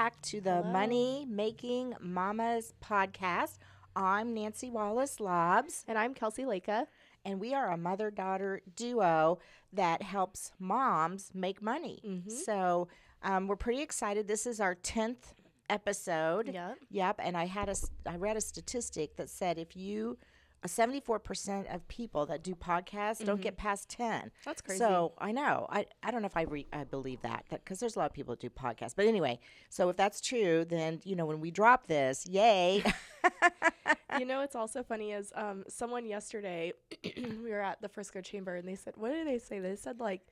back to the Hello. Money Making Mamas podcast. I'm Nancy Wallace-Lobbs. And I'm Kelsey Laka. And we are a mother-daughter duo that helps moms make money. Mm-hmm. So we're pretty excited. This is our 10th episode. Yep. And I read a statistic that said 74% of people that do podcasts don't get past 10. That's crazy. So I know. I don't know if I believe that because there's a lot of people that do podcasts. But anyway, so if that's true, then, when we drop this, yay. What's also funny is someone yesterday, we were at the Frisco Chamber, and they said, what did they say? They said like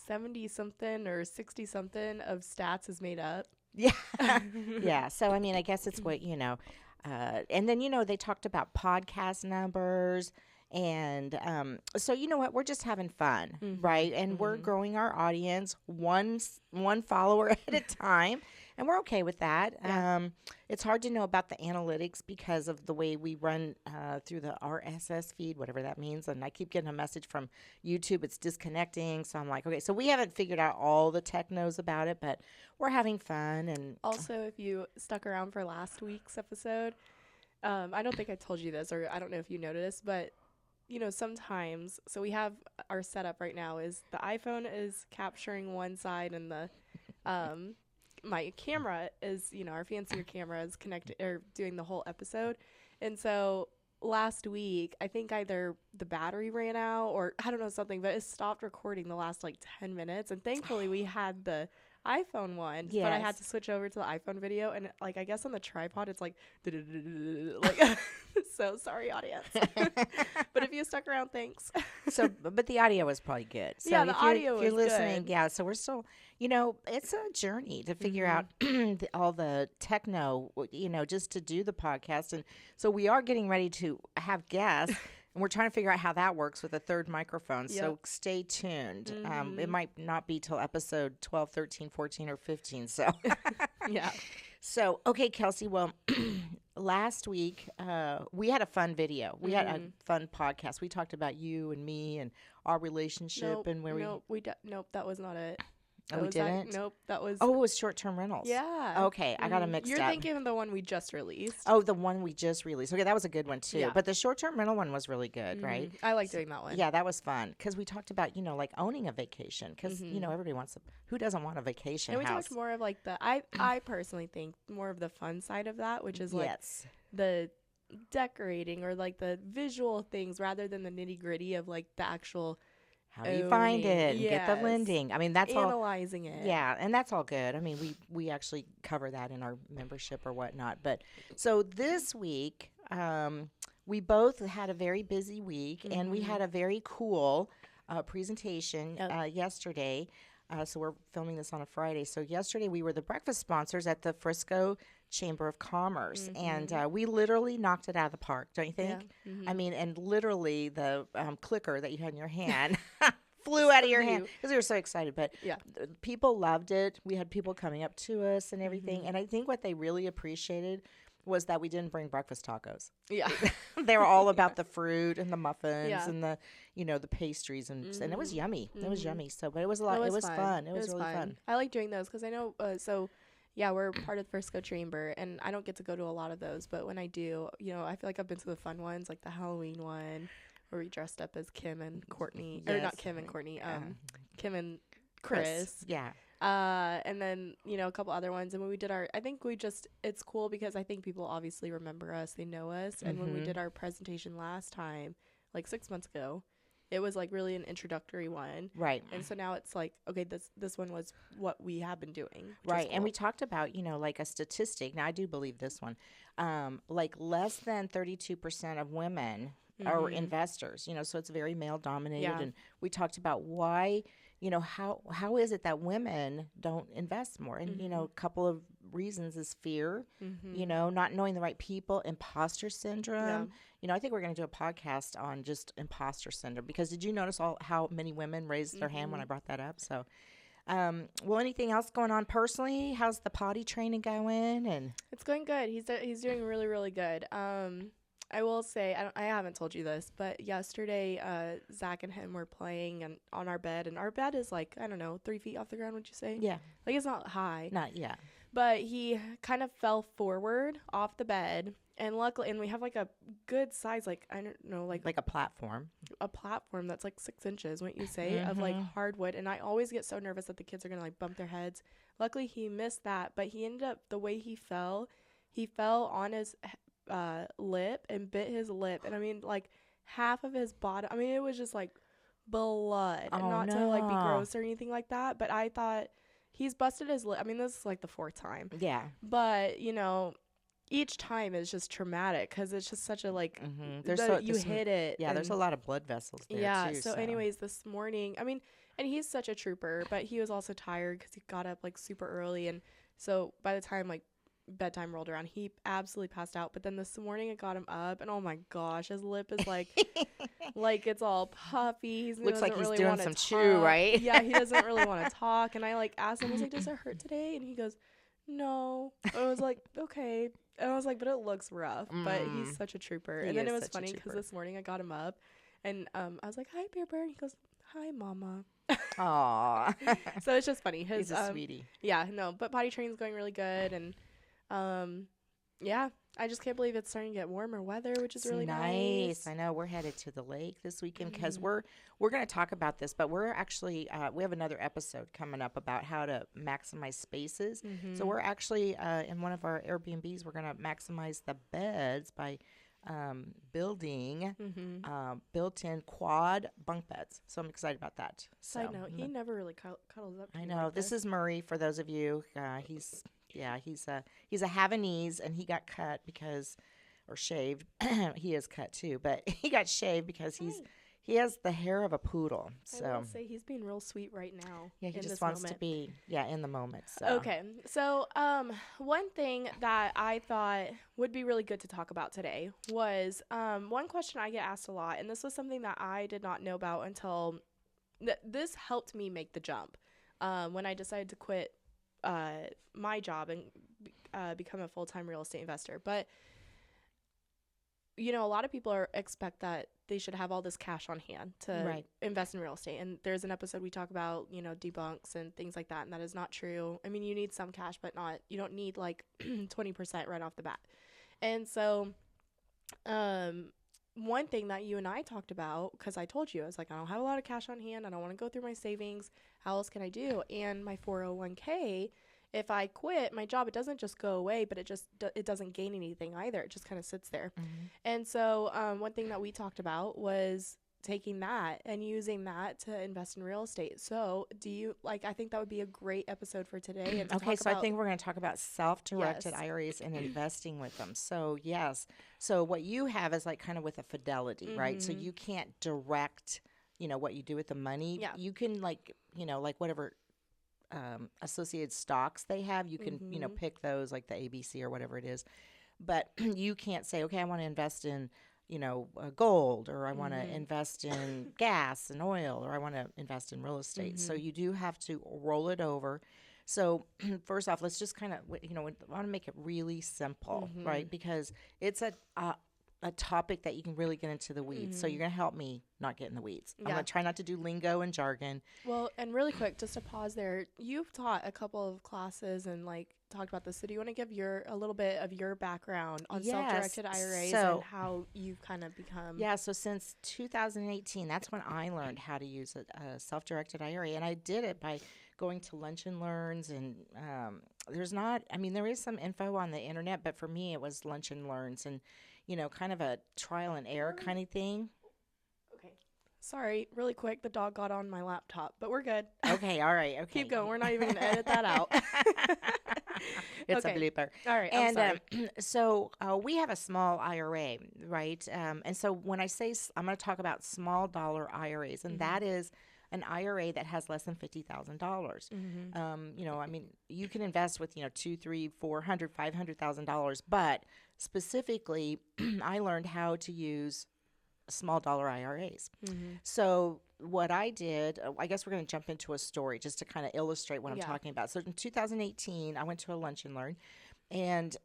70-something or 60-something of stats is made up. Yeah. Yeah. So, I guess it's what, and then, they talked about podcast numbers. And so, you know what? We're just having fun, right? And we're growing our audience one follower at a time. And we're okay with that. Yeah. It's hard to know about the analytics because of the way we run through the RSS feed, whatever that means. And I keep getting a message from YouTube. It's disconnecting. So I'm like, okay. So we haven't figured out all the tech knows about it, but we're having fun. And also, if you stuck around for last week's episode, I don't think I told you this, or I don't know if you noticed, but sometimes, so we have our setup right now is the iPhone is capturing one side and the my camera is, our fancier camera is connected or doing the whole episode. And so last week, I think either the battery ran out or I don't know something, but it stopped recording the last 10 minutes. And thankfully we had the iPhone one, yes. But I had to switch over to the iPhone video, and I guess on the tripod it's like so sorry audience. But if you stuck around, thanks. So but the audio was probably good. So yeah, the audio if you're was listening, good. yeah, so we're still, it's a journey to figure out all the techno, just to do the podcast. And so we are getting ready to have guests. And we're trying to figure out how that works with a third microphone. Yep. So stay tuned. It might not be till episode 12, 13, 14, or 15. So, yeah. So, okay, Kelsey. Well, last week we had a fun video. We had a fun podcast. We talked about you and me and our relationship and where nope, that was not it. Oh, we didn't? Nope, that was... Oh, it was short-term rentals. Yeah. Okay, I got them mixed up. You're thinking of the one we just released. Oh, the one we just released. Okay, that was a good one, too. Yeah. But the short-term rental one was really good, right? I like doing that one. Yeah, that was fun. Because we talked about, owning a vacation. Because, everybody wants who doesn't want a vacation house? And we house? talked more of I personally think more of the fun side of that, which is the decorating or the visual things rather than the nitty-gritty of the actual... How do you find it? And get the lending. That's all. Analyzing it. Yeah, and that's all good. We actually cover that in our membership or whatnot. But so this week, we both had a very busy week, and we had a very cool presentation yesterday. So we're filming this on a Friday. So yesterday we were the breakfast sponsors at the Frisco Chamber of Commerce, and we literally knocked it out of the park, don't you think? Yeah. And literally the clicker that you had in your hand flew out of your hand because we were so excited. But people loved it. We had people coming up to us and everything. And I think what they really appreciated was that we didn't bring breakfast tacos. Yeah. They were all about the fruit and the muffins and the, the pastries and it was yummy. It was yummy. So, but it was a lot. It was fun. It was really fun. I like doing those because I know, we're part of the Frisco Chamber, and I don't get to go to a lot of those, but when I do, I feel like I've been to the fun ones, like the Halloween one, where we dressed up as Kim and Courtney, or not Kim and Courtney, Kim and Chris. Yeah. And then, a couple other ones. And when we did it's cool because I think people obviously remember us, they know us. And when we did our presentation last time, 6 months ago, it was really an introductory one. Right. And so now it's okay, this one was what we have been doing. Right. Cool. And we talked about, a statistic. Now I do believe this one, less than 32% of women are investors, so it's very male dominated. Yeah. And we talked about why, how is it that women don't invest more? And, a couple of reasons is fear, not knowing the right people, imposter syndrome. Yeah. I think we're going to do a podcast on just imposter syndrome because did you notice how many women raised their hand when I brought that up? So, well, anything else going on personally? How's the potty training going? And it's going good. He's doing really, really good. I will say, I haven't told you this, but yesterday, Zach and him were playing on our bed, and our bed is 3 feet off the ground, would you say? Yeah. It's not high. Not, yeah. But he kind of fell forward off the bed. And luckily, and we have like a good size, like, I don't know, like a platform. A platform that's like 6 inches, wouldn't you say, of like hardwood. And I always get so nervous that the kids are going to like bump their heads. Luckily, he missed that. But he ended up, the way he fell on his lip and bit his lip. And I mean, like half of his bottom, I mean, it was just like blood. Oh, Not no. to like be gross or anything like that. But I thought he's busted his lip. I mean, this is like the 4th time. Yeah. But, you know, each time is just traumatic because it's just such a like you hit it. Yeah, there's a lot of blood vessels there too. So anyways, this morning, I mean, and he's such a trooper, but he was also tired because he got up like super early, and so by the time like bedtime rolled around, he absolutely passed out. But then this morning I got him up, and oh my gosh, his lip is like like it's all puffy. Looks like he's doing some chew, right? Yeah, he doesn't really want to talk, and I like asked him, I was like, does it hurt today? And he goes, no. I was like, okay. And I was like, but it looks rough. But he's such a trooper. And then it was funny because this morning I got him up, and I was like, hi, Bear Bear. And he goes, hi, Mama. Aww. So it's just funny. He's a sweetie. Yeah, no, but potty training's going really good. And yeah, I just can't believe it's starting to get warmer weather, which is really nice. I know we're headed to the lake this weekend because we're going to talk about this, but we're actually we have another episode coming up about how to maximize spaces. So we're actually in one of our Airbnbs, we're going to maximize the beds by building built-in quad bunk beds. So I'm excited about that. Side note, he never really cuddles up to I me know. like This is Murray for those of you. He's a Havanese, and he got cut because, or shaved. He is cut too, but he got shaved because he has the hair of a poodle. So I will say he's being real sweet right now. Yeah, he just wants to be in the moment. So. Okay, so one thing that I thought would be really good to talk about today was one question I get asked a lot, and this was something that I did not know about until this helped me make the jump when I decided to quit my job and become a full-time real estate investor. But you know, a lot of people expect that they should have all this cash on hand to invest in real estate. And there's an episode we talk about, you know, debunks and things like that. And that is not true. I mean, you need some cash, but you don't need like 20% right off the bat. And so, one thing that you and I talked about, because I told you, I was like, I don't have a lot of cash on hand. I don't want to go through my savings. How else can I do? And my 401k, if I quit my job, it doesn't just go away, but it doesn't gain anything either. It just kind of sits there. And so one thing that we talked about was taking that and using that to invest in real estate. So do you I think that would be a great episode for today. And okay, so I think we're going to talk about self-directed IRAs and investing with them. So yes. So what you have is like kind of with a fidelity, right? So you can't direct, you know, what you do with the money. Yeah. You can like, you know, like whatever associated stocks they have, you can, you know, pick those like the ABC or whatever it is. But you can't say, okay, I want to invest in, you know, gold, or I want to invest in gas and oil, or I want to invest in real estate. So you do have to roll it over. So first off, let's just kind of, you know, I want to make it really simple, right? Because it's a topic that you can really get into the weeds. So you're going to help me not get in the weeds. I'm going to try not to do lingo and jargon. Well, and really quick, just to pause there, you've taught a couple of classes and like talked about this. So do you want to give a little bit of your background on self-directed IRAs and how you've kind of become? Yeah, so since 2018, that's when I learned how to use a self-directed IRA. And I did it by going to lunch and learns, and there is some info on the internet, but for me it was lunch and learns, and you know, kind of a trial and error kind of thing. Okay. Sorry, really quick, the dog got on my laptop, but we're good. Okay, all right, okay. Keep going. We're not even going to edit that out. It's a blooper. All right, I'm sorry. So we have a small IRA, right? And so when I say, I'm going to talk about small dollar IRAs, and that is an IRA that has less than $50,000. You know, I mean, you can invest with, you know, $200,000, $300,000, $400,000, $500,000, but specifically, I learned how to use small dollar IRAs. So what I did, I guess we're going to jump into a story just to kind of illustrate what I'm talking about. So in 2018, I went to a lunch and learn, and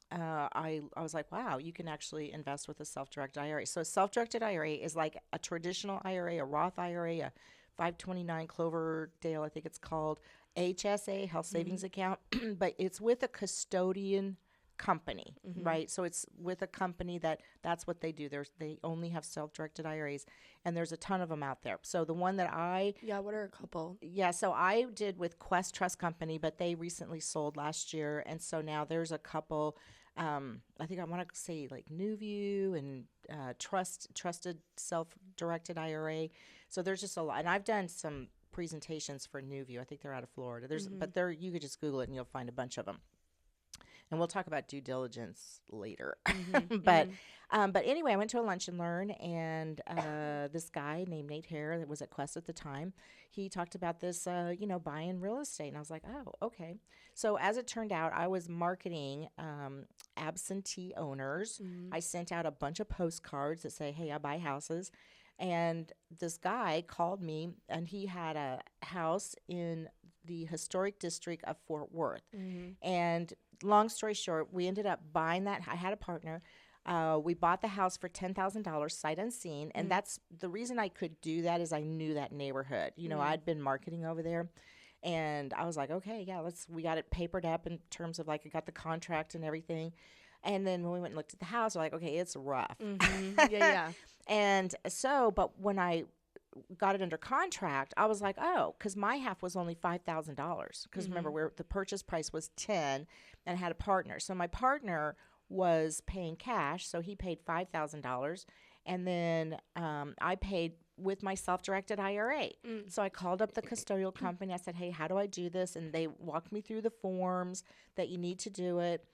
I was like, wow, you can actually invest with a self-directed IRA. So a self-directed IRA is like a traditional IRA, a Roth IRA, a 529 Cloverdale, I think it's called. HSA, health savings account, but it's with a custodian company, right? So it's with a company that's what they do. They only have self-directed IRAs, and there's a ton of them out there. So the one that what are a couple? so I did with Quest Trust Company, but they recently sold last year, and so now there's a couple. I think I want to say like Newview and Trusted Self-Directed IRA. So there's just a lot, and I've done some presentations for Newview. I think they're out of Florida. But you could just Google it and you'll find a bunch of them. And we'll talk about due diligence later. But anyway, I went to a lunch and learn, and this guy named Nate Hare that was at Quest at the time, he talked about this, buying real estate. And I was like, oh, okay. So as it turned out, I was marketing absentee owners. I sent out a bunch of postcards that say, hey, I buy houses. And this guy called me, and he had a house in the historic district of Fort Worth. And long story short, we ended up buying that. I had a partner. We bought the house for $10,000 sight unseen. And that's the reason I could do that is I knew that neighborhood. I'd been marketing over there. And I was like, okay, yeah, we got it papered up in terms of like I got the contract and everything. And then when we went and looked at the house, we're like, okay, it's rough. Yeah. And so, but when I got it under contract, I was like, oh, because my half was only $5,000. Because remember, the purchase price was 10, and I had a partner. So my partner was paying cash, so he paid $5,000, and then I paid with my self-directed IRA. So I called up the custodial company. I said, hey, how do I do this? And they walked me through the forms that you need to do it.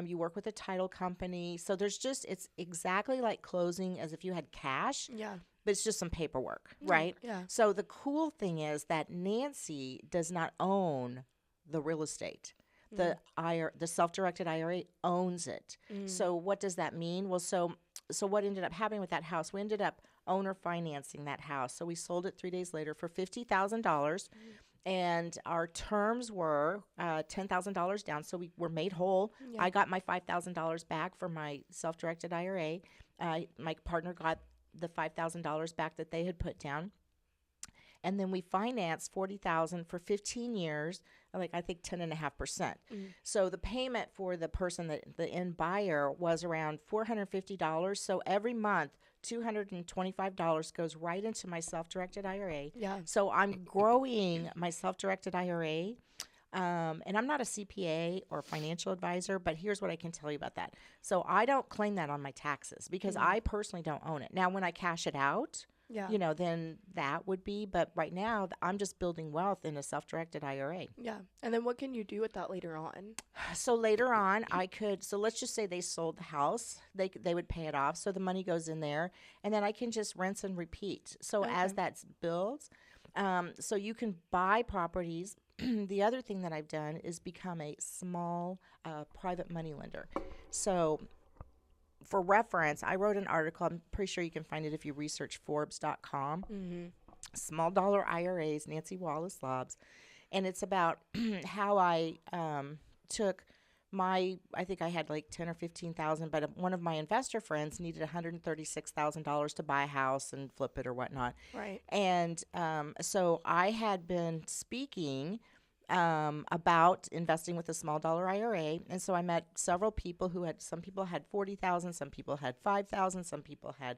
You work with a title company. So it's exactly like closing as if you had cash. Yeah. But it's just some paperwork, right? Yeah. So the cool thing is that Nancy does not own the real estate. The self-directed IRA owns it. So what does that mean? Well, so what ended up happening with that house? We ended up owner financing that house. So we sold it 3 days later for $50,000. And our terms were $10,000 down, so we were made whole. Yeah. I got my $5,000 back for my self-directed IRA. My partner got the $5,000 back that they had put down. And then we financed $40,000 for 15 years, like I think 10.5%. So the payment for the person, the end buyer, was around $450. So every month, $225 goes right into my self-directed IRA. Yeah. So I'm growing my self-directed IRA. And I'm not a CPA or financial advisor, but here's what I can tell you about that. So I don't claim that on my taxes because I personally don't own it. Now, when I cash it out, then that would be. But right now, I'm just building wealth in a self-directed IRA. Yeah. And then what can you do with that later on? So later on, so let's just say they sold the house. They would pay it off. So the money goes in there. And then I can just rinse and repeat. So as that builds, so you can buy properties. The other thing that I've done is become a small private money lender. So for reference, I wrote an article. I'm pretty sure you can find it if you research Forbes.com. Small dollar IRAs, Nancy Wallace Lobbs. And it's about how I took I think I had like 10 or 15,000, but one of my investor friends needed $136,000 to buy a house and flip it or whatnot. Right. And so I had been speaking about investing with a small dollar IRA. And so I met several people some people had 40,000, some people had 5,000, some people had,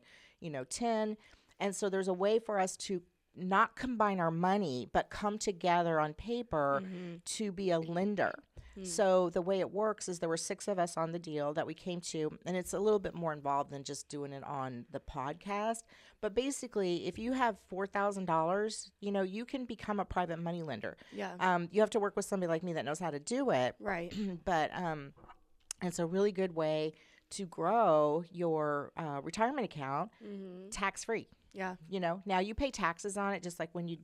10. And so there's a way for us to not combine our money, but come together on paper to be a lender. So the way it works is there were 6 of us on the deal that we came to, and it's a little bit more involved than just doing it on the podcast. But basically, if you have $4,000, you can become a private money lender. Yeah. You have to work with somebody like me that knows how to do it. Right. But it's a really good way to grow your retirement account tax-free. Yeah. Now you pay taxes on it just like when you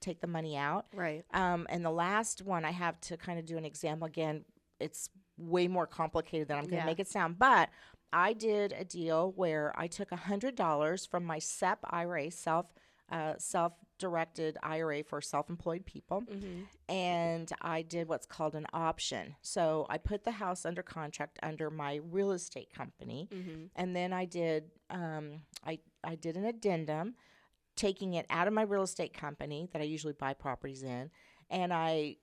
take the money out. Right. And the last one I have to kind of do an example again. It's way more complicated than I'm going to make it sound, but I did a deal where I took $100 from my SEP IRA, self-directed IRA for self-employed people, and I did what's called an option. So I put the house under contract under my real estate company, and then I did I did an addendum taking it out of my real estate company that I usually buy properties in, and I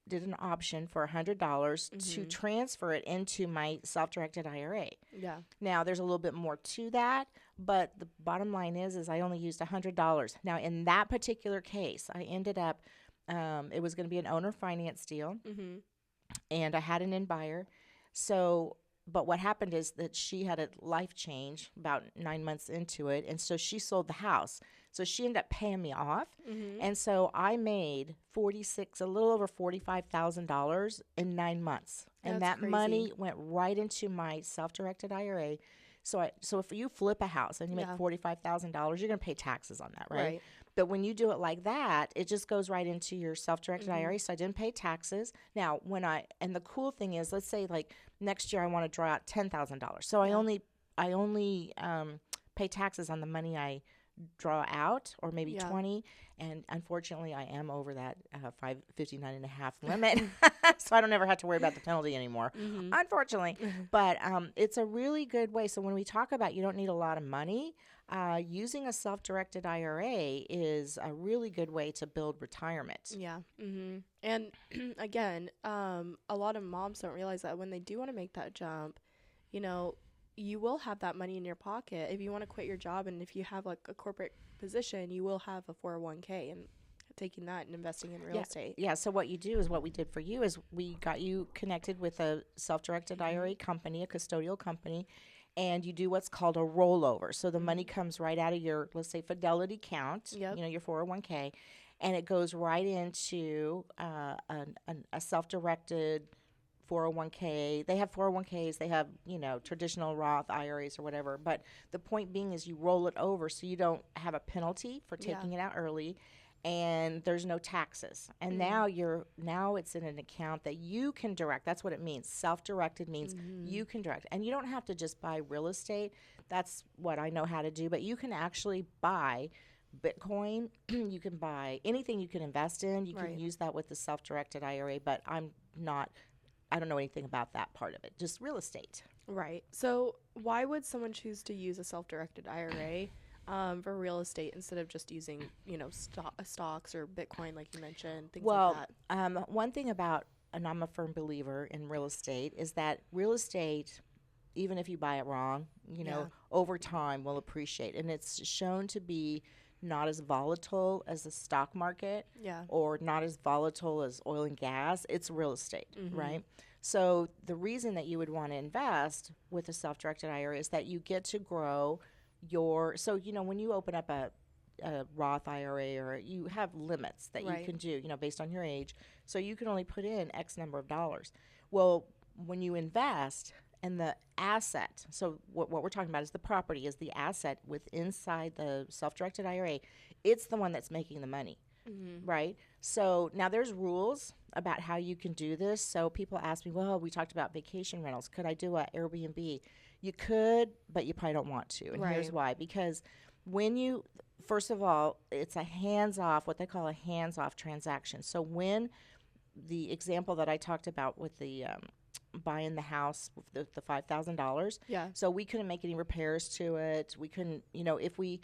did an option for $100 to transfer it into my self-directed IRA. Yeah. Now, there's a little bit more to that, but the bottom line is I only used $100. Now, in that particular case, I ended up, it was going to be an owner finance deal, and I had an in buyer. So, but what happened is that she had a life change about 9 months into it, and so she sold the house. So she ended up paying me off, and so I made a little over $45,000 in 9 months, and That's that crazy. money went right into my self-directed IRA. So if you flip a house and you make $45,000, you're going to pay taxes on that, right? But when you do it like that, it just goes right into your self-directed IRA. So I didn't pay taxes. Now, and the cool thing is, let's say like next year I want to draw out $10,000. So I only pay taxes on the money I draw out, or maybe 20. And unfortunately, I am over that 559.5 limit. So I don't ever have to worry about the penalty anymore, unfortunately. But it's a really good way. So when we talk about you don't need a lot of money, using a self-directed IRA is a really good way to build retirement. Yeah. And again, a lot of moms don't realize that when they do want to make that jump, you know, you will have that money in your pocket. If you want to quit your job, and if you have like a corporate position, you will have a 401k, and taking that and investing in real estate. Yeah. So what you do is what we did for you is we got you connected with a self-directed IRA company, a custodial company, and you do what's called a rollover. So the money comes right out of your, let's say, Fidelity account, your 401k, and it goes right into a self-directed 401k. They have 401ks. They have, traditional Roth IRAs or whatever. But the point being is you roll it over so you don't have a penalty for taking it out early, and there's no taxes. And now it's in an account that you can direct. That's what it means. Self-directed means you can direct. And you don't have to just buy real estate. That's what I know how to do. But you can actually buy Bitcoin. You can buy anything you can invest in. You can use that with the self-directed IRA. But I don't know anything about that part of it. Just real estate. Right. So why would someone choose to use a self-directed IRA for real estate instead of just using, stocks or Bitcoin, like you mentioned, things like that? One thing about, and I'm a firm believer in real estate, is that real estate, even if you buy it wrong, over time will appreciate. And it's shown to be not as volatile as the stock market or not as volatile as oil and gas. It's real estate, right? So the reason that you would want to invest with a self-directed IRA is that you get to grow when you open up a Roth IRA, or you have limits that you can do, based on your age. So you can only put in X number of dollars. Well, when you invest and the asset, so what we're talking about is the property, is the asset inside the self-directed IRA, it's the one that's making the money, right? So now there's rules about how you can do this. So people ask me, well, we talked about vacation rentals. Could I do an Airbnb? You could, but you probably don't want to. And here's why. Because first of all, it's a hands-off, what they call a hands-off transaction. So when the example that I talked about with the buying the house, the $5,000, so we couldn't make any repairs to it. We couldn't, if the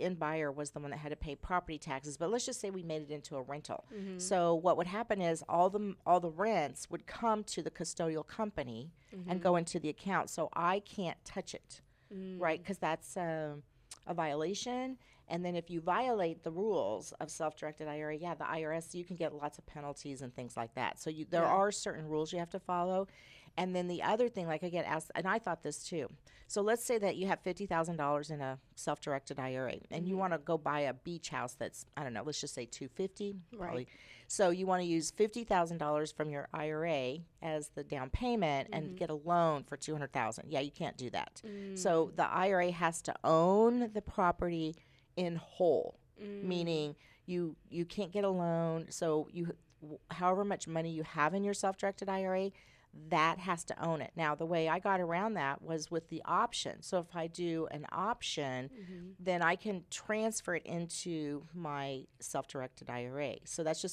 end buyer was the one that had to pay property taxes, but let's just say we made it into a rental. So what would happen is all the rents would come to the custodial company and go into the account. So I can't touch it, right? Because that's a violation. And then if you violate the rules of self-directed IRA, the IRS, you can get lots of penalties and things like that. So there are certain rules you have to follow. And then the other thing, like I get asked, and I thought this too. So let's say that you have $50,000 in a self-directed IRA, and you want to go buy a beach house that's, I don't know, let's just say $250,000. Right. So you want to use $50,000 from your IRA as the down payment and get a loan for $200,000. Yeah, you can't do that. So the IRA has to own the property in whole, meaning you can't get a loan. So however much money you have in your self-directed IRA, that has to own it. Now, the way I got around that was with the option. So if I do an option, then I can transfer it into my self-directed IRA. So that's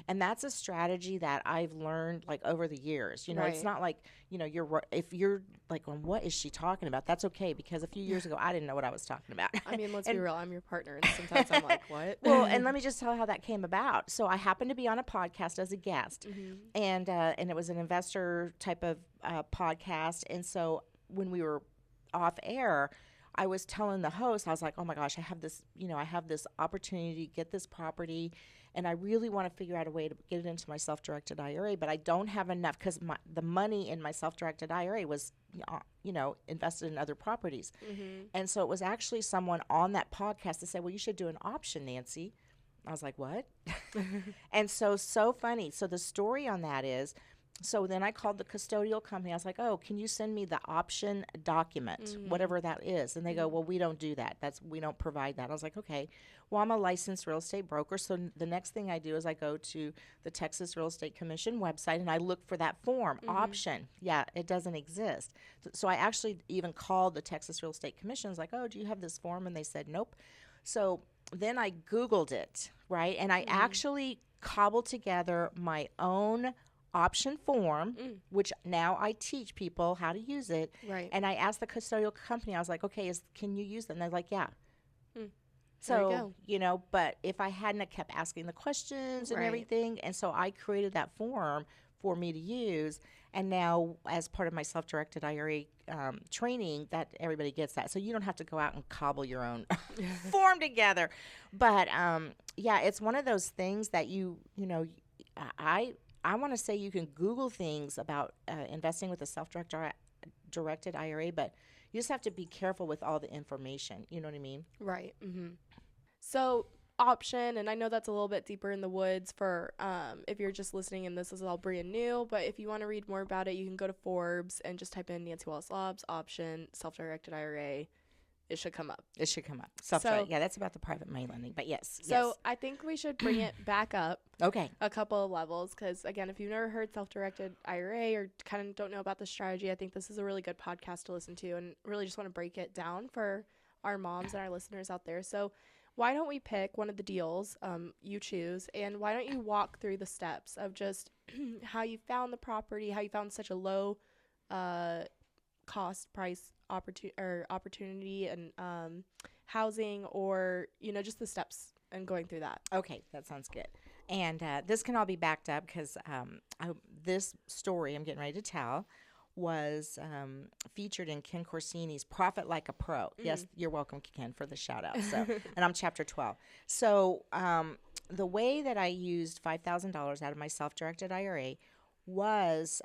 that's a strategy that I've learned like over the years. It's not like, if you're like, on what is she talking about? That's okay, because a few years ago, I didn't know what I was talking about. I mean, let's be real. I'm your partner, and sometimes I'm like, what? Well, and let me just tell how that came about. So I happened to be on a podcast as a guest, and it was an investor type of podcast. And so when we were off air, I was telling the host, I was like, oh my gosh, I have this opportunity to get this property, and I really want to figure out a way to get it into my self-directed IRA, but I don't have enough, because the money in my self-directed IRA was, invested in other properties. And so it was actually someone on that podcast that said, well, you should do an option, Nancy. I was like, what? And so funny. So the story on that is, so then I called the custodial company. I was like, oh, can you send me the option document, whatever that is? And they go, well, we don't do that. We don't provide that. I was like, okay. Well, I'm a licensed real estate broker. So the next thing I do is I go to the Texas Real Estate Commission website and I look for that form, option. Yeah, it doesn't exist. So I actually even called the Texas Real Estate Commission. I was like, oh, do you have this form? And they said, nope. So then I Googled it, right? And I actually cobbled together my own option form, which now I teach people how to use it. Right. And I asked the custodial company, I was like, okay, can you use them? And they're like, yeah. So, but if I hadn't have kept asking the questions and everything, and so I created that form for me to use. And now, as part of my self-directed IRA training, that everybody gets that. So you don't have to go out and cobble your own form together. But it's one of those things that I want to say you can Google things about investing with a self-directed IRA, but you just have to be careful with all the information. You know what I mean? Right. So option, and I know that's a little bit deeper in the woods for if you're just listening and this is all brand new, but if you want to read more about it, you can go to Forbes and just type in Nancy Wallace Lobbs option self-directed IRA. It should come up. That's about the private money lending, but yes. So I think we should bring it back up. Okay. A couple of levels, because again, if you've never heard self-directed IRA or kind of don't know about the strategy, I think this is a really good podcast to listen to, and really just want to break it down for our moms and our listeners out there. So why don't we pick one of the deals you choose, and why don't you walk through the steps of just how you found the property, how you found such a low cost price opportunity and housing, or just the steps and going through that. Okay, that sounds good. And this can all be backed up because this story I'm getting ready to tell was featured in Ken Corsini's Profit Like a Pro. Yes, you're welcome, Ken, for the shout out. So, and I'm chapter 12. So the way that I used $5,000 out of my self-directed IRA was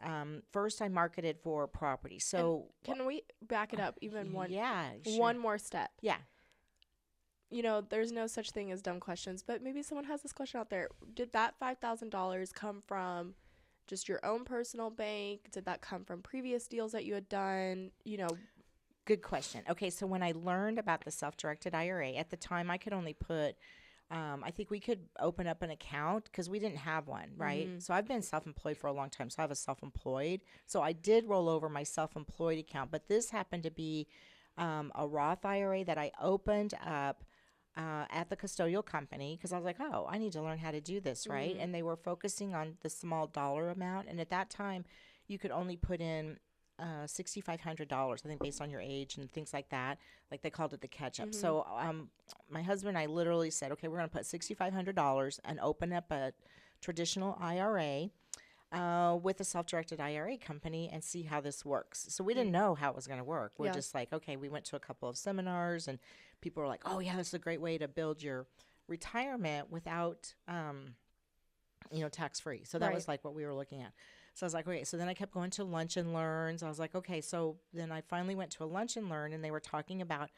first I marketed for property. So can we back it up even one? Yeah, sure. One more step. Yeah. There's no such thing as dumb questions, but maybe someone has this question out there. Did that $5,000 come from just your own personal bank? Did that come from previous deals that you had done? Good question. Okay, so when I learned about the self-directed IRA, at the time I could only put I think we could open up an account because we didn't have one, right? So I've been self-employed for a long time. So I have a self-employed. So I did roll over my self-employed account, but this happened to be a Roth IRA that I opened up at the custodial company because I was like, oh, I need to learn how to do this, right? And they were focusing on the small dollar amount. And at that time, you could only put in $6,500, I think, based on your age and things like that. Like they called it the catch-up. So my husband and I literally said, okay, we're going to put $6,500 and open up a traditional IRA with a self-directed IRA company and see how this works. So we didn't know how it was going to work. We're just like, okay, we went to a couple of seminars and people were like, oh, yeah, this is a great way to build your retirement without, tax-free. So that was like what we were looking at. So I was like, okay. So then I kept going to lunch and learns. I was like, okay. So then I finally went to a lunch and learn, and they were talking about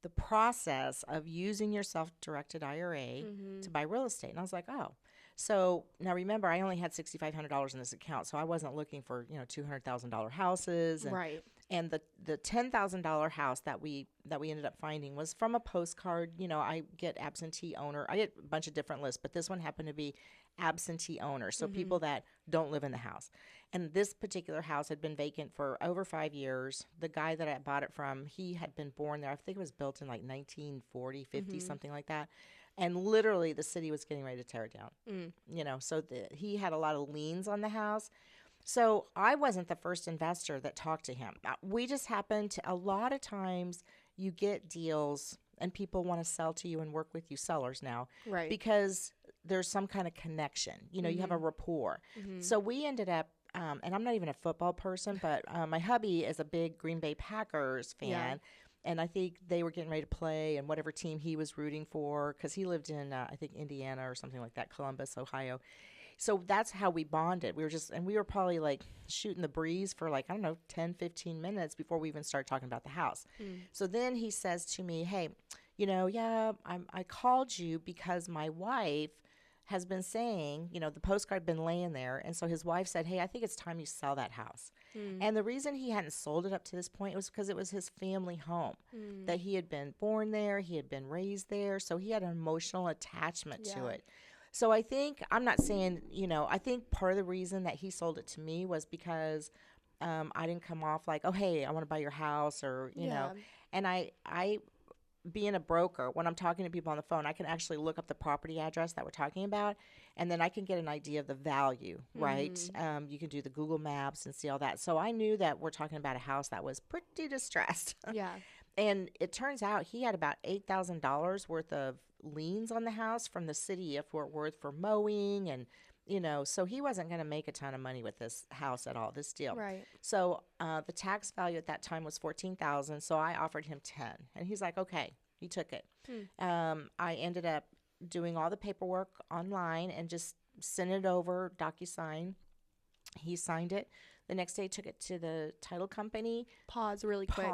the process of using your self-directed IRA to buy real estate. And I was like, oh. So now remember, I only had $6,500 in this account, so I wasn't looking for $200,000 houses. Right. And the $10,000 house that we ended up finding was from a postcard. I get absentee owner. I get a bunch of different lists, but this one happened to be absentee owner, so people that don't live in the house. And this particular house had been vacant for over 5 years. The guy that I bought it from, he had been born there. I think it was built in like 1940, 50, something like that. And literally the city was getting ready to tear it down. So he had a lot of liens on the house. So I wasn't the first investor that talked to him. We just happened to, a lot of times you get deals and people want to sell to you and work with you, sellers now, Right. because there's some kind of connection. You know, you have a rapport. So we ended up, and I'm not even a football person, but my hubby is a big Green Bay Packers fan. Yeah. And I think they were getting ready to play, and whatever team he was rooting for, because he lived in, I think, Indiana or something like that, Columbus, Ohio. So that's how we bonded. We were just, and we were probably like shooting the breeze for like, I don't know, 10, 15 minutes before we even started talking about the house. So then he says to me, hey, you know, yeah, I called you because my wife has been saying, you know, the postcard been laying there. And so his wife said, hey, I think it's time you sell that house. And the reason he hadn't sold it up to this point was because it was his family home, that he had been born there, he had been raised there. So he had an emotional attachment to it. So I think, I'm not saying, you know, I think part of the reason that he sold it to me was because I didn't come off like, oh, hey, I want to buy your house, or, you know. And I being a broker, when I'm talking to people on the phone, I can actually look up the property address that we're talking about, and then I can get an idea of the value, right? You can do the Google Maps and see all that. So I knew that we're talking about a house that was pretty distressed. Yeah. And it turns out he had about $8,000 worth of liens on the house from the city of Fort Worth for mowing, and, you know, so he wasn't going to make a ton of money with this house at all, this deal. Right. So the tax value at that time was $14,000. So I offered him 10, and he's like, okay, he took it. I ended up doing all the paperwork online and just sent it over, DocuSign. He signed it. The next day, took it to the title company. Pause really quick.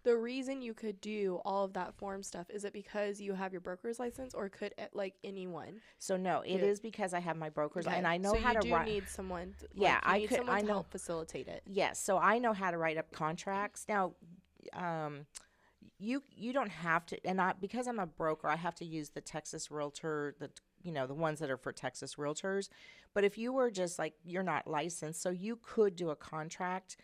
The reason you could do all of that form stuff, is it because you have your broker's license, or could like anyone? So no, it is because I have my broker's, and I know so how to write. So you do need someone. I need could. someone I to know help facilitate it. Yes, so I know how to write up contracts. Now, you don't have to, and because I'm a broker, I have to use the Texas Realtor, the ones that are for Texas Realtors. But if you were just like, you're not licensed, so you could do a contract.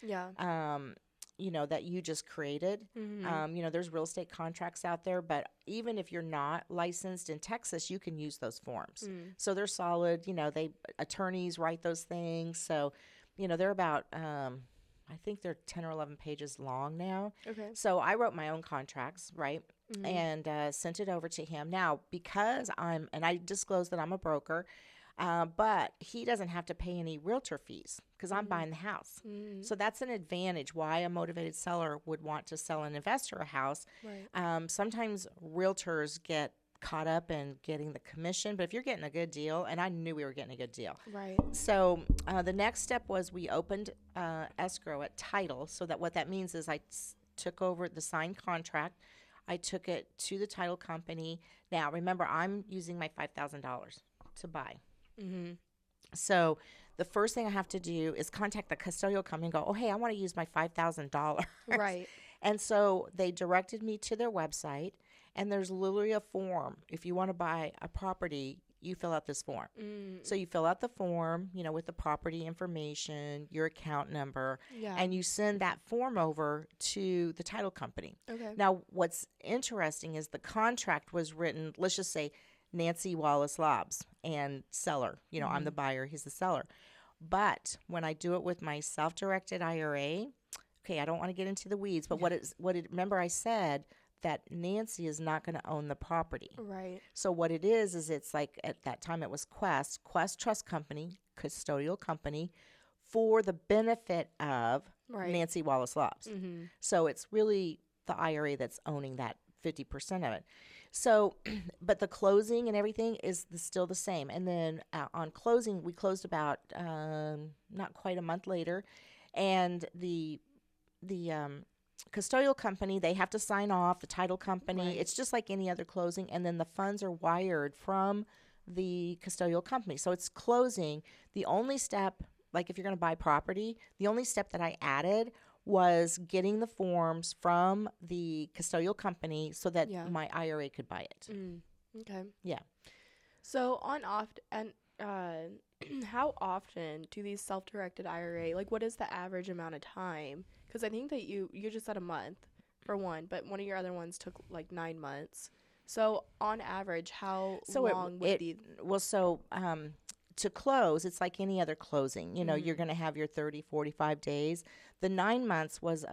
That you just created. There's real estate contracts out there, but even if you're not licensed in Texas, you can use those forms. So they're solid. Attorneys write those things. So, they're about, I think they're 10 or 11 pages long now. Okay. So I wrote my own contracts, right? And sent it over to him. Now, because and I disclosed that I'm a broker, but he doesn't have to pay any realtor fees because I'm buying the house. So that's an advantage why a motivated seller would want to sell an investor a house. Right. Sometimes realtors get caught up in getting the commission, but if you're getting a good deal, and I knew we were getting a good deal. Right. So the next step was we opened escrow at title. So that what that means is I took over the signed contract. I took it to the title company. Now, remember, I'm using my $5,000 to buy. So the first thing I have to do is contact the custodial company and go, oh, hey, I want to use my $5,000. Right. And so they directed me to their website, and there's literally a form. If you want to buy a property, you fill out this form. So you fill out the form, with the property information, your account number, and you send that form over to the title company. Okay. Now, what's interesting is the contract was written, let's just say, Nancy Wallace Lobbs and seller. I'm the buyer, he's the seller. But when I do it with my self-directed IRA, okay, I don't want to get into the weeds, but remember I said that Nancy is not going to own the property. Right. So what it is it's like, at that time it was Quest Trust Company, custodial company, for the benefit of Nancy Wallace Lobbs. So it's really the IRA that's owning that 50% of it. So, but the closing and everything is still the same. And then on closing, we closed about not quite a month later, and the custodial company, they have to sign off, the title company. Right. It's just like any other closing, and then the funds are wired from the custodial company. So it's closing. The only step, like if you're going to buy property, the only step that I added was getting the forms from the custodial company so that my IRA could buy it. Okay. Yeah. So how often do these self-directed IRA, like what is the average amount of time? Because I think that you just said a month for one, but one of your other ones took like 9 months. So on average, how long would it be? Well, so to close, it's like any other closing. You know, you're going to have your 30, 45 days. The 9 months was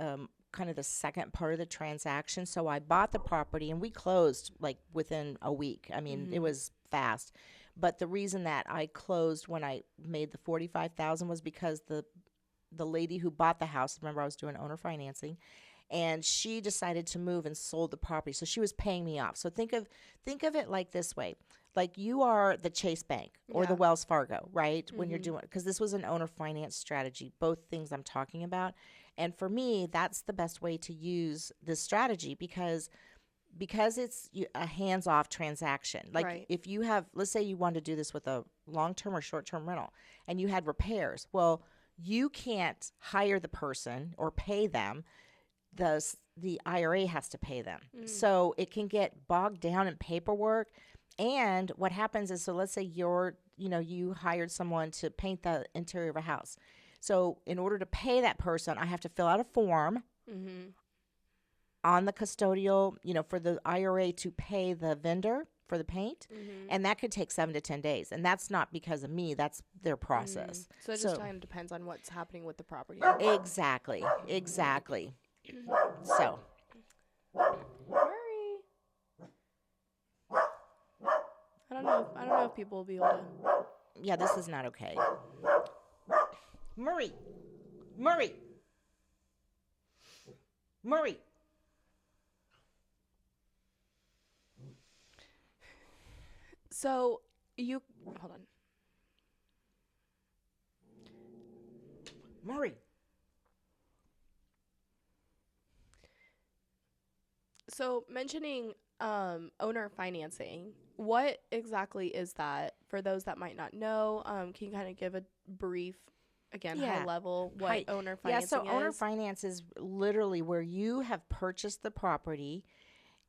kind of the second part of the transaction. So I bought the property and we closed like within a week. I mean, it was fast. But the reason that I closed when I made the $45,000 was because the lady who bought the house, remember I was doing owner financing, and she decided to move and sold the property. So she was paying me off. So think of it like this way. Like you are the Chase Bank or the Wells Fargo, right? When you're doing, because this was an owner finance strategy, both things I'm talking about. And for me, that's the best way to use this strategy because it's a hands-off transaction. Like if you have, let's say you want to do this with a long-term or short-term rental and you had repairs. Well, you can't hire the person or pay them. The IRA has to pay them. So it can get bogged down in paperwork. And what happens is, so let's say you hired someone to paint the interior of a house. So in order to pay that person, I have to fill out a form on the custodial, for the IRA to pay the vendor for the paint. And that could take 7 to 10 days. And that's not because of me. That's their process. So it just kind of depends on what's happening with the property. Exactly. So. Murray. I don't know if people will be able to. Yeah, this is not okay. Murray. So you hold on. Murray. So mentioning owner financing, what exactly is that for those that might not know? Can you kind of give a brief, high level, what owner financing is? Yeah, so owner finance is literally where you have purchased the property,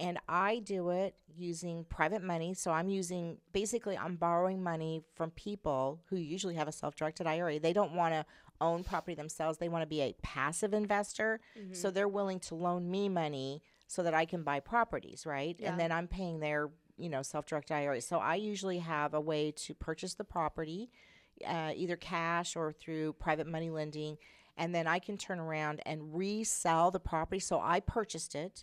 and I do it using private money. So I'm borrowing money from people who usually have a self-directed IRA. They don't want to own property themselves. They want to be a passive investor. So they're willing to loan me money so that I can buy properties, right? Yeah. And then I'm paying their, self-directed IRA. So I usually have a way to purchase the property, either cash or through private money lending, and then I can turn around and resell the property. So I purchased it,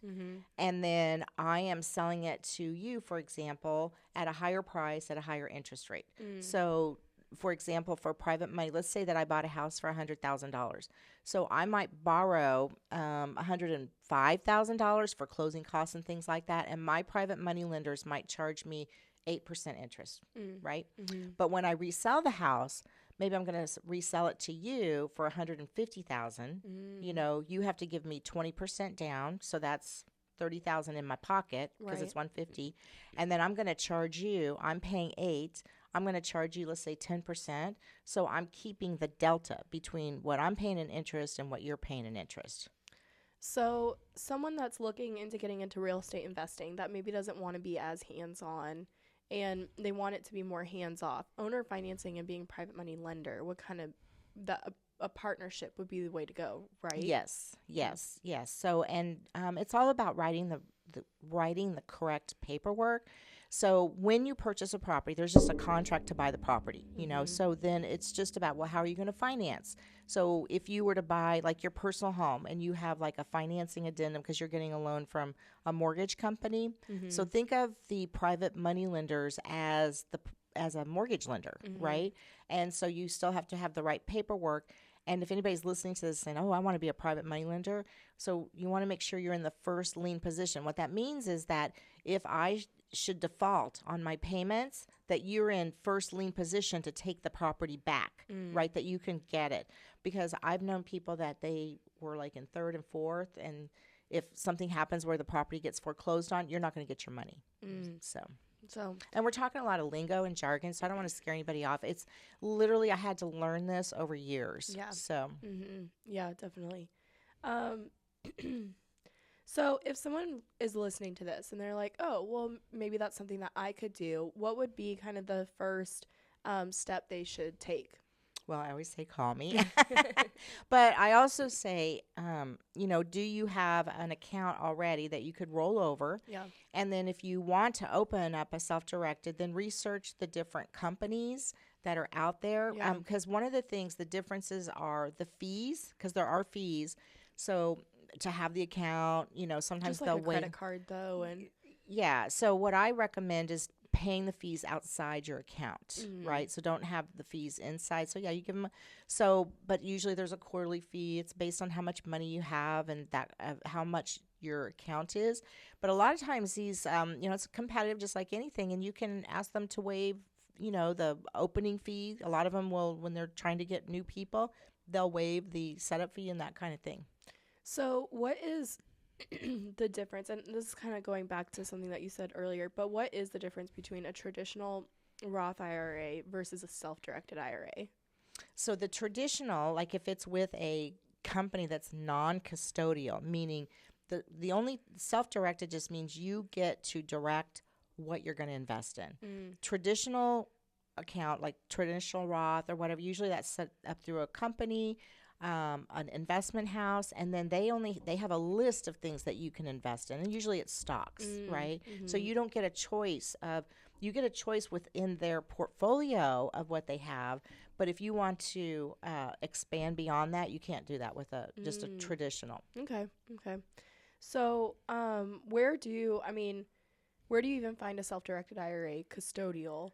and then I am selling it to you, for example, at a higher price, at a higher interest rate. So, for example, for private money, let's say that I bought a house for $100,000. So I might borrow $105,000 for closing costs and things like that, and my private money lenders might charge me 8% interest, right? But when I resell the house, maybe I'm going to resell it to you for $150,000. You have to give me 20% down, so that's $30,000 in my pocket because it's $150,000, and then I'm going to charge you. I'm paying 8%. I'm going to charge you, let's say 10%. So I'm keeping the delta between what I'm paying in interest and what you're paying in interest. So someone that's looking into getting into real estate investing that maybe doesn't want to be as hands-on and they want it to be more hands-off, owner financing and being private money lender, what kind of a partnership would be the way to go, right? Yes. So, and it's all about writing the correct paperwork. So when you purchase a property, there's just a contract to buy the property, so then it's just about, well, how are you going to finance? So if you were to buy like your personal home and you have like a financing addendum because you're getting a loan from a mortgage company. So think of the private money lenders as a mortgage lender, right? And so you still have to have the right paperwork. And if anybody's listening to this saying, oh, I want to be a private money lender, so you want to make sure you're in the first lien position. What that means is that if I should default on my payments, that you're in first lien position to take the property back, right? That you can get it. Because I've known people that they were like in third and fourth, and if something happens where the property gets foreclosed on, you're not going to get your money. So, and we're talking a lot of lingo and jargon, so I don't want to scare anybody off. It's literally, I had to learn this over years. Yeah. So. Yeah, definitely. So if someone is listening to this and they're like, oh, well, maybe that's something that I could do, what would be kind of the first step they should take? Well, I always say call me. But I also say, do you have an account already that you could roll over? Yeah. And then if you want to open up a self-directed, then research the different companies that are out there. Yeah. Because one of the things, the differences are the fees, because there are fees. So to have the account, sometimes Just like they'll a waive. credit card though, and Yeah. So what I recommend is paying the fees outside your account, right? So don't have the fees inside. So yeah, you give them. But usually there's a quarterly fee. It's based on how much money you have and that how much your account is. But a lot of times these, it's competitive just like anything, and you can ask them to waive, the opening fee. A lot of them will, when they're trying to get new people, they'll waive the setup fee and that kind of thing. So what is the difference? And this is kind of going back to something that you said earlier, but what is the difference between a traditional Roth IRA versus a self-directed IRA? So the traditional, like if it's with a company that's non-custodial, meaning the only self-directed just means you get to direct what you're going to invest in. Traditional account, like traditional Roth or whatever, usually that's set up through a company, an investment house, and then they have a list of things that you can invest in, and usually it's stocks, right? So you don't get a choice you get a choice within their portfolio of what they have, but if you want to expand beyond that, you can't do that with just a traditional. Okay. So, where do you even find a self-directed IRA custodial?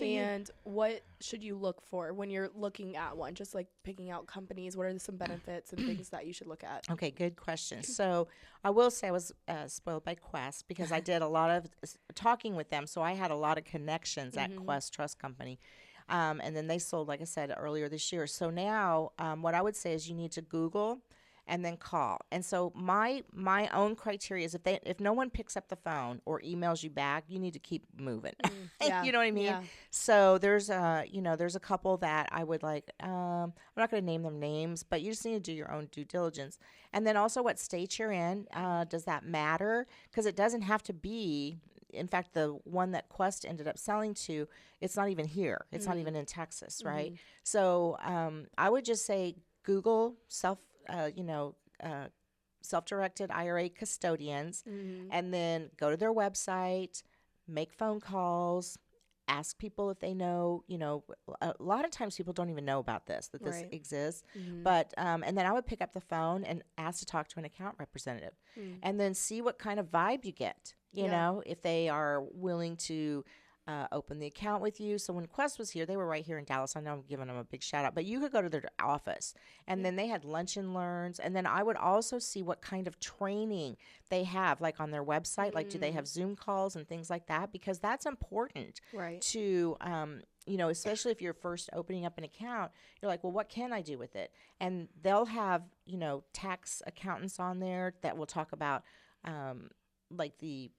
And what should you look for when you're looking at one? Just like picking out companies, what are some benefits and things that you should look at? Okay, good question. So I will say I was spoiled by Quest because I did a lot of talking with them. So I had a lot of connections at Quest Trust Company. And then they sold, like I said, earlier this year. So now what I would say is you need to Google and then call. And so my own criteria is if no one picks up the phone or emails you back, you need to keep moving. Yeah. You know what I mean? Yeah. So there's a couple that I would like, I'm not going to name them names, but you just need to do your own due diligence. And then also what state you're in, does that matter? Because it doesn't have to be. In fact, the one that Quest ended up selling to, it's not even here. It's not even in Texas, right? So I would just say Google self-directed IRA custodians, and then go to their website, make phone calls, ask people if they know. A lot of times people don't even know about this exists. But and then I would pick up the phone and ask to talk to an account representative, and then see what kind of vibe you get. If they are willing to open the account with you. So when Quest was here, they were right here in Dallas. I know I'm giving them a big shout out, but you could go to their office, and then they had lunch and learns. And then I would also see what kind of training they have, like on their website. Like, do they have Zoom calls and things like that? Because that's important, Right. to, especially if you're first opening up an account, you're like, well, what can I do with it? And they'll have, tax accountants on there that will talk about, like the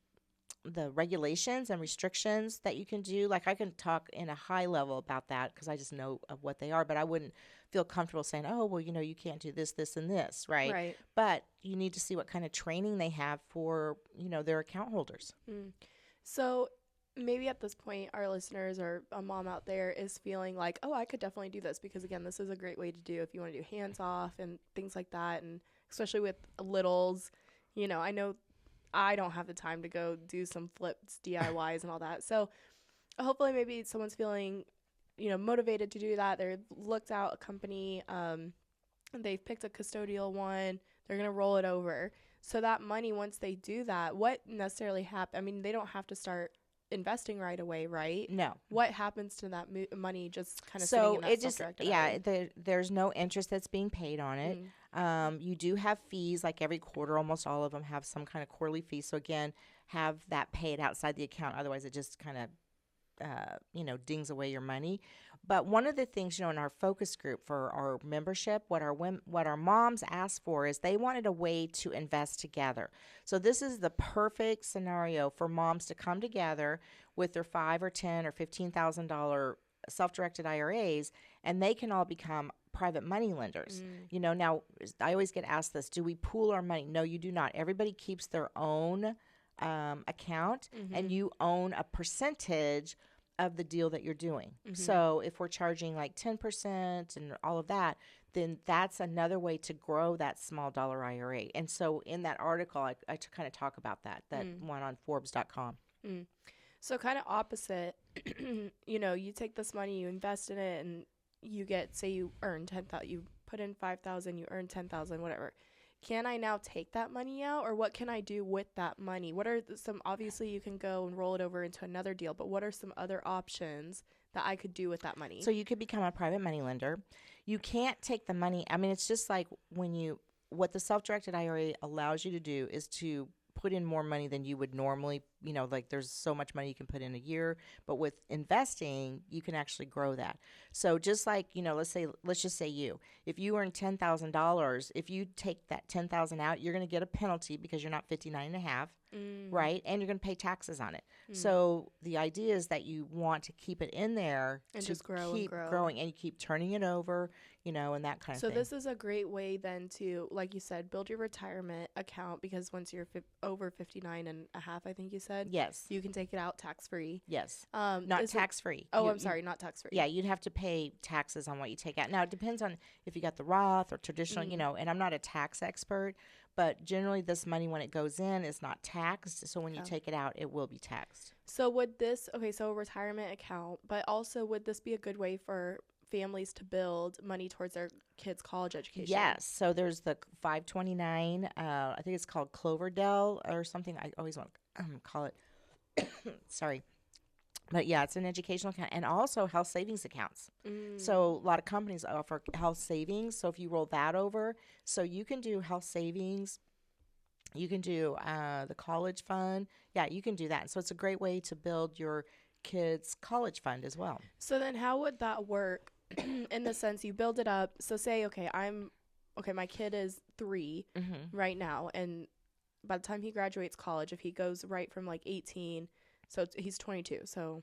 regulations and restrictions that you can do. Like I can talk in a high level about that because I just know of what they are, but I wouldn't feel comfortable saying, oh, well, you can't do this, this, and this, right? Right. But you need to see what kind of training they have for, their account holders. So maybe at this point, our listeners or a mom out there is feeling like, oh, I could definitely do this because, again, this is a great way to do if you want to do hands off and things like that. And especially with littles, I know I don't have the time to go do some flips, DIYs and all that. So hopefully maybe someone's feeling, motivated to do that. They've looked out a company, they've picked a custodial one, they're going to roll it over. So that money, once they do that, what necessarily happens? I mean, they don't have to start investing right away, right? No. What happens to that money just kind of sitting in that self-directed IRA? There's no interest that's being paid on it. You do have fees, like every quarter, almost all of them have some kind of quarterly fee. So again, have that paid outside the account. Otherwise, it just kind of, dings away your money. But one of the things, in our focus group for our membership, what our moms asked for is they wanted a way to invest together. So this is the perfect scenario for moms to come together with their $5,000 or $10,000 or $15,000 self-directed IRAs, and they can all become private money lenders. Now I always get asked this: do we pool our money? No, you do not. Everybody keeps their own account, and you own a percentage of the deal that you're doing. So if we're charging like 10% and all of that, then that's another way to grow that small dollar IRA. And so in that article, I kind of talk about that one on Forbes.com. So kind of opposite you take this money, you invest in it, and you get, say you earn 10,000, you put in 5,000, you earn 10,000, whatever. Can I now take that money out, or what can I do with that money? What are some, obviously you can go and roll it over into another deal, but what are some other options that I could do with that money? So you could become a private money lender. You can't take the money. I mean, it's just like what the self-directed IRA allows you to do is to put in more money than you would normally, like there's so much money you can put in a year, but with investing, you can actually grow that. So just like, let's just say if you earn $10,000, if you take that 10,000 out, you're going to get a penalty because you're not 59 and a half, right? And you're going to pay taxes on it. So the idea is that you want to keep it in there and to just grow keep and grow. growing, and you keep turning it over, and that kind of thing. So this is a great way then to, like you said, build your retirement account, because once you're over 59 and a half, I think you said. Yes. You can take it out tax-free. Yes. Not tax-free. I'm sorry, not tax-free. Yeah, you'd have to pay taxes on what you take out. Now, it depends on if you got the Roth or traditional, and I'm not a tax expert, but generally this money, when it goes in, is not taxed. So when you take it out, it will be taxed. So would this, so a retirement account, but also would this be a good way for families to build money towards their kids' college education? Yes. So there's the 529, I think it's called Cloverdale or something. I always want to call it, sorry. But yeah, it's an educational account, and also health savings accounts. So a lot of companies offer health savings. So if you roll that over, so you can do health savings, you can do the college fund. Yeah, you can do that. And so it's a great way to build your kids' college fund as well. So then how would that work in the sense you build it up? So say, my kid is 3 right now, and by the time he graduates college, if he goes right from like 18, so he's 22, so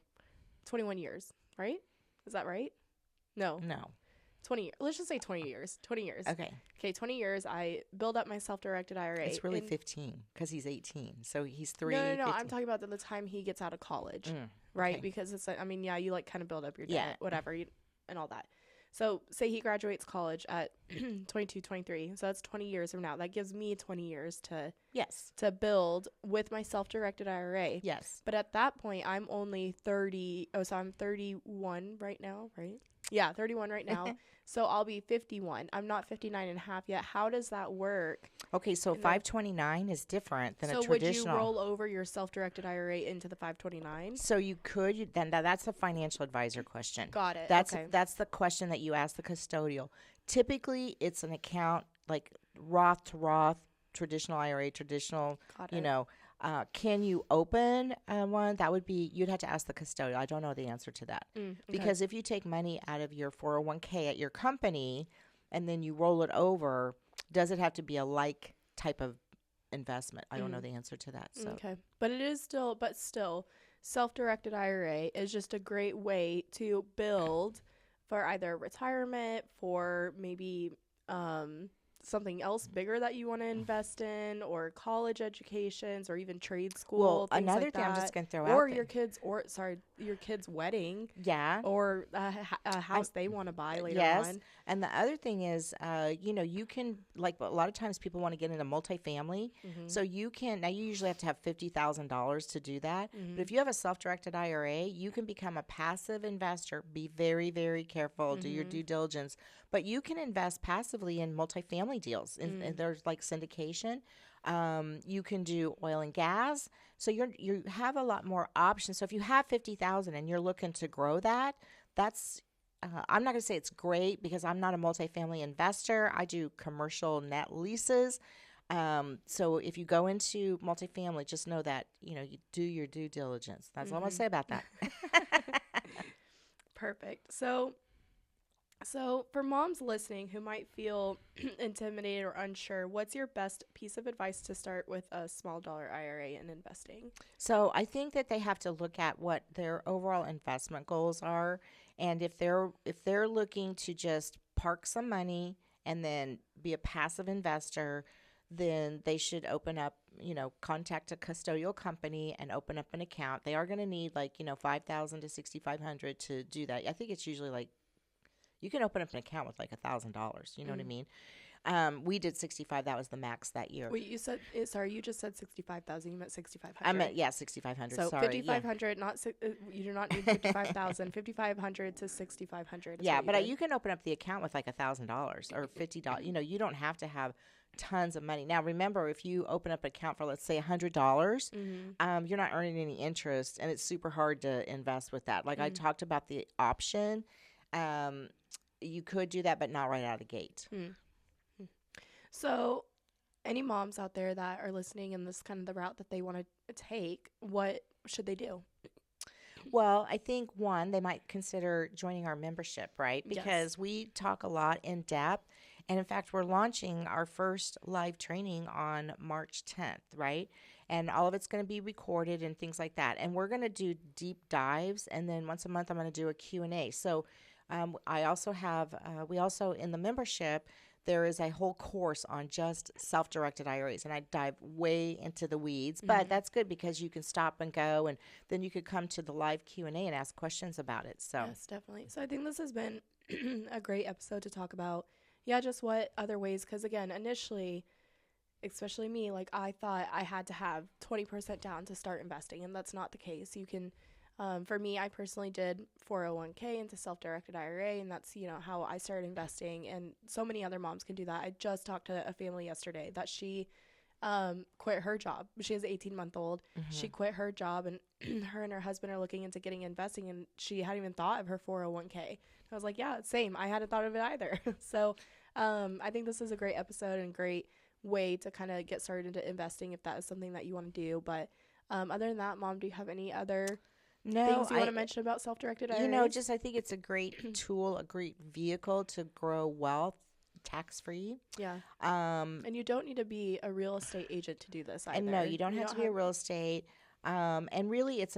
21 years, right? Is that right? No. 20 years. Let's just say 20 years. 20 years. Okay, 20 years. I build up my self-directed IRA. It's really 15 because he's 18. So he's 3. No. 15. I'm talking about the time he gets out of college, right? Okay. Because it's, you like kind of build up your debt, whatever, and all that. So say he graduates college at 22, 23. So that's 20 years from now. That gives me 20 years to build with my self-directed IRA. Yes. But at that point, I'm only 30. Oh, so I'm 31 right now, right? Yeah, 31 right now. So I'll be 51. I'm not 59 and a half yet. How does that work? Okay, so 529 is different than a traditional. So would you roll over your self-directed IRA into the 529? So you could. Then that's a financial advisor question. Got it. That's the question that you ask the custodial. Typically, it's an account like Roth to Roth, traditional IRA, traditional, can you open one? That would be, you'd have to ask the custodial. I don't know the answer to that. Because if you take money out of your 401k at your company and then you roll it over, does it have to be a like type of investment? I don't know the answer to that. So. Okay. But it is still, self-directed IRA is just a great way to build for either retirement, for maybe something else bigger that you want to invest in, or college educations, or even trade school. Well, things another like thing that. I'm just going to throw out or there. your kid's wedding. Yeah. Or a house they want to buy later on. And the other thing is, you can, like a lot of times people want to get into multifamily. So you usually have to have $50,000 to do that. But if you have a self-directed IRA, you can become a passive investor. Be very, very careful. Do your due diligence. But you can invest passively in multifamily deals. And there's like syndication. You can do oil and gas. So you have a lot more options. So if you have 50,000 and you're looking to grow that, that's I'm not going to say it's great because I'm not a multifamily investor. I do commercial net leases. So if you go into multifamily, just know that, you do your due diligence. That's all I'm going to say about that. Perfect. So for moms listening who might feel intimidated or unsure, what's your best piece of advice to start with a small dollar IRA and investing? So I think that they have to look at what their overall investment goals are. And if they're looking to just park some money and then be a passive investor, then they should open up, contact a custodial company and open up an account. They are going to need $5,000 to $6,500 to do that. I think it's usually you can open up an account with $1,000. You know what I mean? We did 65. That was the max that year. Wait, you said you just said 65,000. You meant 6,500. I meant 6,500. So sorry, 5,500. Not you do not need 55,000. 5,500 to 6,500. Yeah, but you can open up the account with like $1,000 or $50. You don't have to have tons of money. Now, remember, if you open up an account for, let's say, $100, you're not earning any interest, and it's super hard to invest with that. Like I talked about the option. You could do that, but not right out of the gate. So any moms out there that are listening and this is kind of the route that they want to take, what should they do? Well, I think one, they might consider joining our membership, right? Because we talk a lot in depth. And in fact, we're launching our first live training on March 10th, right? And all of it's going to be recorded and things like that. And we're going to do deep dives. And then once a month, I'm going to do a Q&A. So I also have, we also in the membership, there is a whole course on just self-directed IRAs, and I dive way into the weeds, but that's good because you can stop and go, and then you could come to the live Q&A and ask questions about it. So yes, definitely. So I think this has been a great episode to talk about, just what other ways, because again, initially, especially me, like I thought I had to have 20% down to start investing, and that's not the case. You can for me, I personally did 401k into self-directed IRA, and that's, how I started investing, and so many other moms can do that. I just talked to a family yesterday that she quit her job. She has an 18-month-old. She quit her job, and her and her husband are looking into getting investing, and she hadn't even thought of her 401k. I was like, yeah, same. I hadn't thought of it either. So I think this is a great episode and great way to kind of get started into investing if that is something that you want to do. But other than that, Mom, do you have any other things you want to mention about self-directed IRAs? I think it's a great tool, a great vehicle to grow wealth tax-free. Yeah. And you don't need to be a real estate agent to do this either. And no, you don't have to be a real estate. And really it's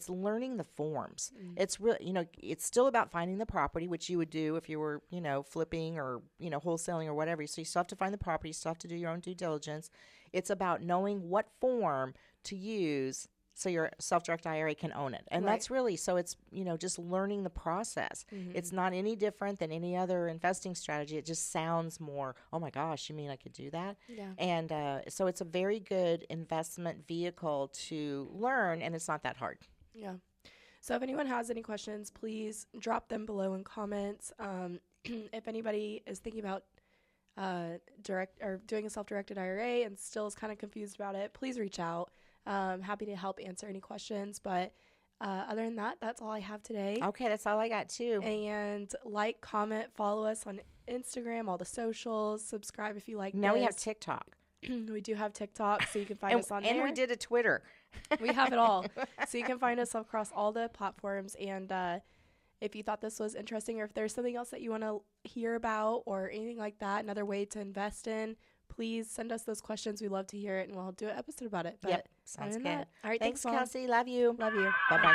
learning the forms. It's really, it's still about finding the property, which you would do if you were, flipping or, wholesaling or whatever. So you still have to find the property, you still have to do your own due diligence. It's about knowing what form to use so your self-directed IRA can own it. And that's really, so it's, just learning the process. It's not any different than any other investing strategy. It just sounds more, oh my gosh, you mean I could do that? Yeah. And so it's a very good investment vehicle to learn, and it's not that hard. Yeah. So if anyone has any questions, please drop them below in comments. If anybody is thinking about doing a self-directed IRA and still is kind of confused about it, please reach out. Happy to help answer any questions, but other than that, that's all I have today. Okay, that's all I got too. And like, comment, follow us on Instagram, all the socials, subscribe if you like Now we have TikTok. We do have TikTok, so you can find us on there. And we did a Twitter. We have it all. So you can find us across all the platforms. And if you thought this was interesting, or if there's something else that you want to hear about or anything like that, another way to invest in, please send us those questions. We love to hear it, and we'll do an episode about it. But yep, sounds good. All right, thanks Mom. Kelsey. Love you. Love you. Bye-bye.